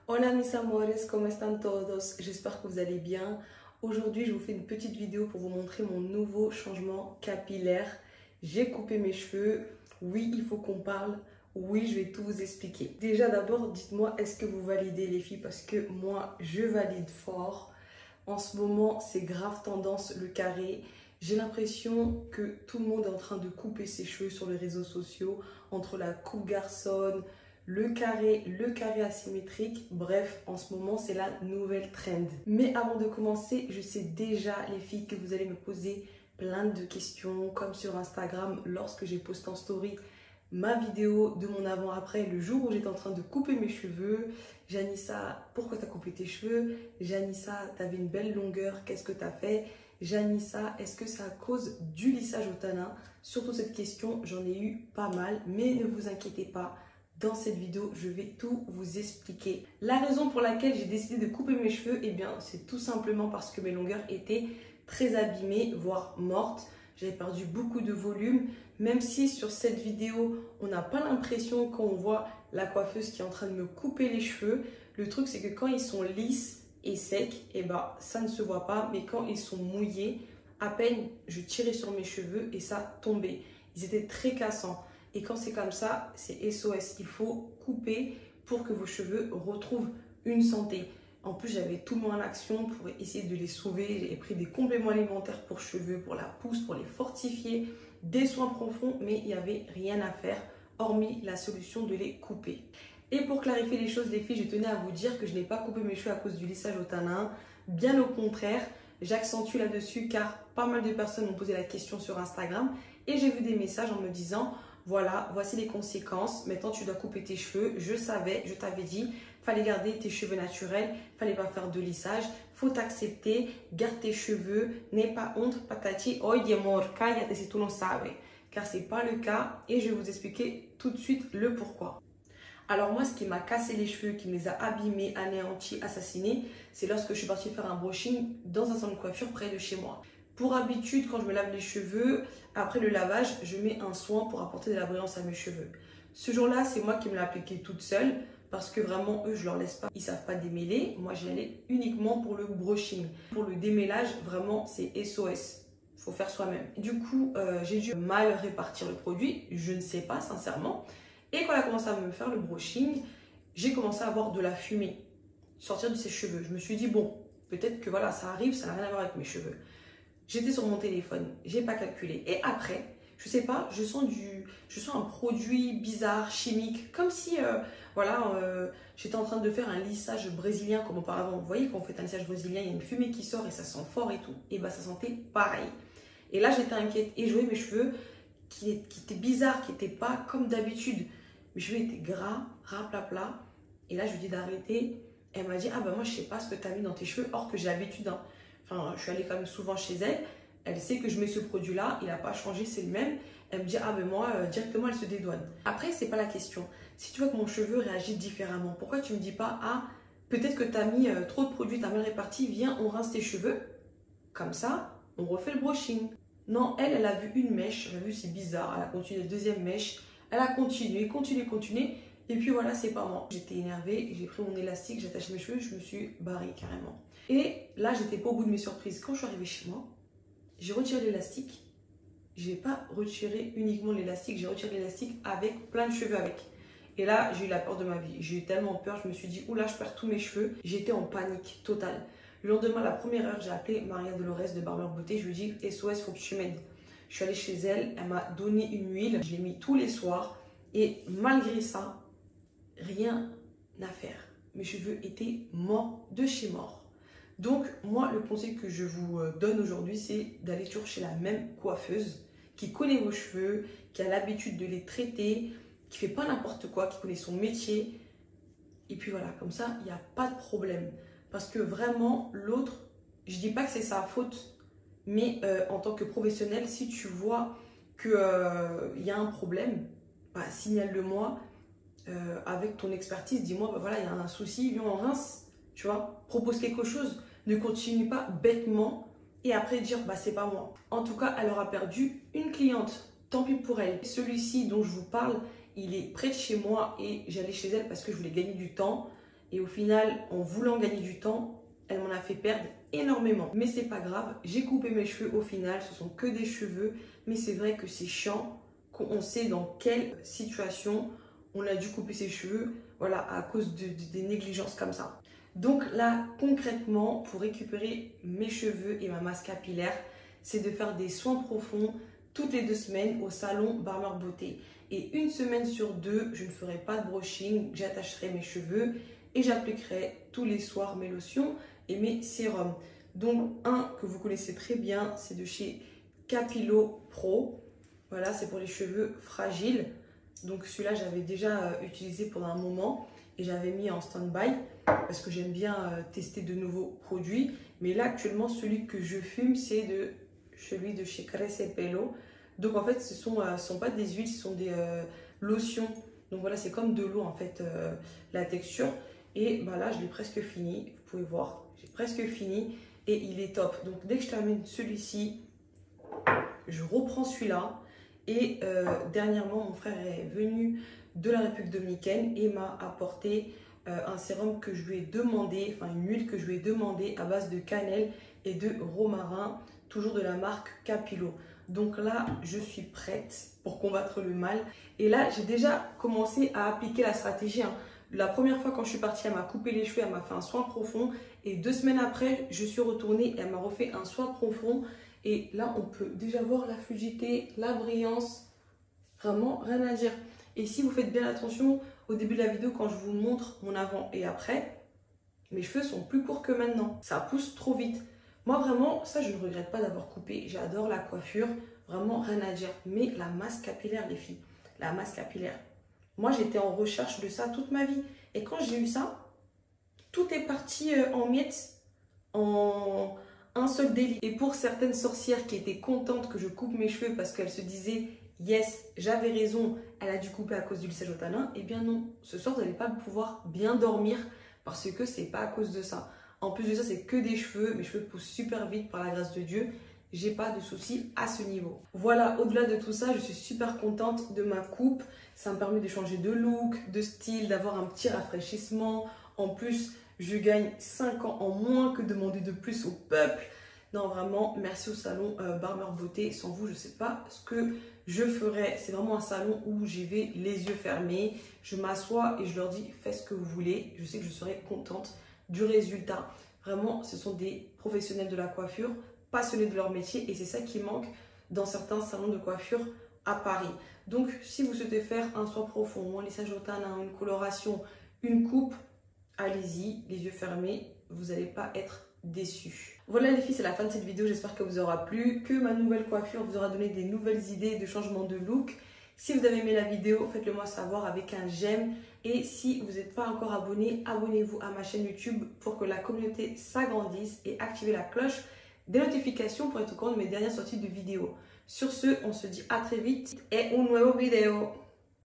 Hola mis amores, ¿cómo están todos? J'espère que vous allez bien. Aujourd'hui, je vous fais une petite vidéo pour vous montrer mon nouveau changement capillaire. J'ai coupé mes cheveux. Oui, il faut qu'on parle. Oui, je vais tout vous expliquer. Déjà, d'abord, dites-moi, est-ce que vous validez les filles? Parce que moi, je valide fort. En ce moment, c'est grave tendance, le carré. J'ai l'impression que tout le monde est en train de couper ses cheveux sur les réseaux sociaux. Entre la coupe garçonne, le carré asymétrique. Bref, en ce moment, c'est la nouvelle trend. Mais avant de commencer, je sais déjà, les filles, que vous allez me poser plein de questions, comme sur Instagram, lorsque j'ai posté en story ma vidéo de mon avant-après, le jour où j'étais en train de couper mes cheveux. Janissa, pourquoi t'as coupé tes cheveux? Janissa, t'avais une belle longueur, qu'est-ce que t'as fait? Janissa, est-ce que c'est à cause du lissage au tanin? Surtout cette question, j'en ai eu pas mal, mais ne vous inquiétez pas. Dans cette vidéo, je vais tout vous expliquer. La raison pour laquelle j'ai décidé de couper mes cheveux, eh bien, c'est tout simplement parce que mes longueurs étaient très abîmées, voire mortes. J'avais perdu beaucoup de volume, même si sur cette vidéo, on n'a pas l'impression qu'on voit la coiffeuse qui est en train de me couper les cheveux. Le truc, c'est que quand ils sont lisses et secs, eh ben, ça ne se voit pas. Mais quand ils sont mouillés, à peine je tirais sur mes cheveux et ça tombait. Ils étaient très cassants. Et quand c'est comme ça, c'est SOS. Il faut couper pour que vos cheveux retrouvent une santé. En plus, j'avais tout mis en action pour essayer de les sauver. J'ai pris des compléments alimentaires pour cheveux, pour la pousse, pour les fortifier, des soins profonds, mais il n'y avait rien à faire, hormis la solution de les couper. Et pour clarifier les choses, les filles, je tenais à vous dire que je n'ai pas coupé mes cheveux à cause du lissage au tanin. Bien au contraire, j'accentue là-dessus car pas mal de personnes m'ont posé la question sur Instagram et j'ai vu des messages en me disant « Voilà, voici les conséquences. Maintenant, tu dois couper tes cheveux. Je savais, je t'avais dit. » Fallait garder tes cheveux naturels, fallait pas faire de lissage, faut t'accepter, garde tes cheveux, n'aie pas honte, patati, oye amor, cállate si tú no sabes. Car c'est pas le cas et je vais vous expliquer tout de suite le pourquoi. Alors moi, ce qui m'a cassé les cheveux, qui me les a abîmés, anéantis, assassinés, c'est lorsque je suis partie faire un brushing dans un salon de coiffure près de chez moi. Pour habitude, quand je me lave les cheveux, après le lavage, je mets un soin pour apporter de la brillance à mes cheveux. Ce jour-là, c'est moi qui me l'ai appliqué toute seule. Parce que vraiment, eux, je leur laisse pas. Ils savent pas démêler. Moi, j'y allais uniquement pour le brushing. Pour le démêlage, vraiment, c'est SOS. Faut faire soi-même. Du coup, j'ai dû mal répartir le produit. Je ne sais pas, sincèrement. Et quand elle a commencé à me faire le brushing, j'ai commencé à avoir de la fumée sortir de ses cheveux. Je me suis dit, bon, peut-être que voilà, ça arrive, ça n'a rien à voir avec mes cheveux. J'étais sur mon téléphone. J'ai pas calculé. Et après, je sais pas, je sens un produit bizarre, chimique, comme si, j'étais en train de faire un lissage brésilien comme auparavant. Vous voyez, quand on fait un lissage brésilien, il y a une fumée qui sort et ça sent fort et tout. Et bah, ça sentait pareil. Et là, j'étais inquiète et je voyais mes cheveux qui étaient bizarres, qui n'étaient pas comme d'habitude. Mes cheveux étaient gras, raplapla. Et là, je lui dis d'arrêter. Elle m'a dit, ah bah moi, je sais pas ce que tu as mis dans tes cheveux, or que j'ai l'habitude. Hein. Enfin, je suis allée quand même souvent chez elle. Elle sait que je mets ce produit-là, il n'a pas changé, c'est le même. Elle me dit, ah ben moi, directement, elle se dédouane. Après, c'est pas la question. Si tu vois que mon cheveu réagit différemment, pourquoi tu me dis pas, ah, peut-être que tu as mis trop de produits, tu as mal réparti, viens, on rince tes cheveux. Comme ça, on refait le brushing. Non, elle a vu une mèche, elle a vu c'est bizarre, elle a continué la deuxième mèche, elle a continué. Et puis voilà, c'est pas moi. J'étais énervée, j'ai pris mon élastique, j'ai attaché mes cheveux, je me suis barrée carrément. Et là, j'étais pas au bout de mes surprises. Quand je suis arrivée chez moi, j'ai retiré l'élastique. Je n'ai pas retiré uniquement l'élastique, j'ai retiré l'élastique avec plein de cheveux avec. Et là, j'ai eu la peur de ma vie. J'ai eu tellement peur, je me suis dit, oula, je perds tous mes cheveux. J'étais en panique totale. Le lendemain, la première heure, j'ai appelé Maria Dolores de Barber Beauté. Je lui ai dit, SOS, faut que tu m'aides. Je suis allée chez elle, elle m'a donné une huile. Je l'ai mis tous les soirs. Et malgré ça, rien à faire. Mes cheveux étaient morts de chez mort. Donc, moi, le conseil que je vous donne aujourd'hui, c'est d'aller toujours chez la même coiffeuse qui connaît vos cheveux, qui a l'habitude de les traiter, qui fait pas n'importe quoi, qui connaît son métier. Et puis voilà, comme ça, il n'y a pas de problème. Parce que vraiment, l'autre, je dis pas que c'est sa faute, mais en tant que professionnel, si tu vois qu'il y a un problème, bah, signale-le-moi avec ton expertise. Dis-moi, bah, voilà, il y a un souci, viens, on rince. Tu vois, propose quelque chose. Ne continue pas bêtement et après dire, bah c'est pas moi. En tout cas, elle aura perdu une cliente. Tant pis pour elle. Celui-ci dont je vous parle, il est près de chez moi et j'allais chez elle parce que je voulais gagner du temps. Et au final, en voulant gagner du temps, elle m'en a fait perdre énormément. Mais c'est pas grave, j'ai coupé mes cheveux au final, ce sont que des cheveux. Mais c'est vrai que c'est chiant qu'on sait dans quelle situation on a dû couper ses cheveux, voilà, à cause des négligences comme ça. Donc là, concrètement, pour récupérer mes cheveux et ma masse capillaire, c'est de faire des soins profonds toutes les 2 semaines au salon Barmer Beauté. Et 1 semaine sur 2, je ne ferai pas de brushing, j'attacherai mes cheveux et j'appliquerai tous les soirs mes lotions et mes sérums. Donc un que vous connaissez très bien, c'est de chez Capillo Pro. Voilà, c'est pour les cheveux fragiles. Donc celui-là, j'avais déjà utilisé pendant un moment et j'avais mis en stand-by parce que j'aime bien tester de nouveaux produits. Mais là, actuellement, celui que je fume, c'est celui de chez Cresepello. Donc en fait, ce ne sont pas des huiles, ce sont des lotions. Donc voilà, c'est comme de l'eau en fait, la texture. Et bah là, je l'ai presque fini. Vous pouvez voir, j'ai presque fini et il est top. Donc dès que je termine celui-ci, je reprends celui-là. Et dernièrement, mon frère est venu de la République dominicaine et m'a apporté un sérum que je lui ai demandé, enfin une huile que je lui ai demandé à base de cannelle et de romarin, toujours de la marque Capillo. Donc là, je suis prête pour combattre le mal. Et là, j'ai déjà commencé à appliquer la stratégie. La première fois quand je suis partie, elle m'a coupé les cheveux, elle m'a fait un soin profond. Et 2 semaines après, je suis retournée et elle m'a refait un soin profond. Et là, on peut déjà voir la fluidité, la brillance. Vraiment, rien à dire. Et si vous faites bien attention, au début de la vidéo, quand je vous montre mon avant et après, mes cheveux sont plus courts que maintenant. Ça pousse trop vite. Moi, vraiment, ça, je ne regrette pas d'avoir coupé. J'adore la coiffure. Vraiment, rien à dire. Mais la masse capillaire, les filles. La masse capillaire. Moi, j'étais en recherche de ça toute ma vie. Et quand j'ai eu ça, tout est parti en miettes, en un seul délit. Et pour certaines sorcières qui étaient contentes que je coupe mes cheveux parce qu'elles se disaient « Yes, j'avais raison, elle a dû couper à cause du lissage au talin », eh bien non, ce soir, vous n'allez pas pouvoir bien dormir parce que c'est pas à cause de ça. En plus de ça, c'est que des cheveux. Mes cheveux poussent super vite par la grâce de Dieu. J'ai pas de soucis à ce niveau. Voilà, au-delà de tout ça, je suis super contente de ma coupe. Ça me permet de changer de look, de style, d'avoir un petit rafraîchissement. En plus, je gagne 5 ans en moins que demander de plus au peuple. Non, vraiment, merci au salon Barmer Beauté. Sans vous, je ne sais pas ce que je ferais. C'est vraiment un salon où j'y vais les yeux fermés. Je m'assois et je leur dis, faites ce que vous voulez. Je sais que je serai contente du résultat. Vraiment, ce sont des professionnels de la coiffure, passionnés de leur métier. Et c'est ça qui manque dans certains salons de coiffure à Paris. Donc, si vous souhaitez faire un soin profond, un lissage au talin, une coloration, une coupe, allez-y, les yeux fermés, vous n'allez pas être déçus. Voilà les filles, c'est la fin de cette vidéo, j'espère que vous aura plu, que ma nouvelle coiffure vous aura donné des nouvelles idées de changement de look. Si vous avez aimé la vidéo, faites-le moi savoir avec un j'aime. Et si vous n'êtes pas encore abonné, abonnez-vous à ma chaîne YouTube pour que la communauté s'agrandisse et activez la cloche des notifications pour être au courant de mes dernières sorties de vidéos. Sur ce, on se dit à très vite et un nuevo video.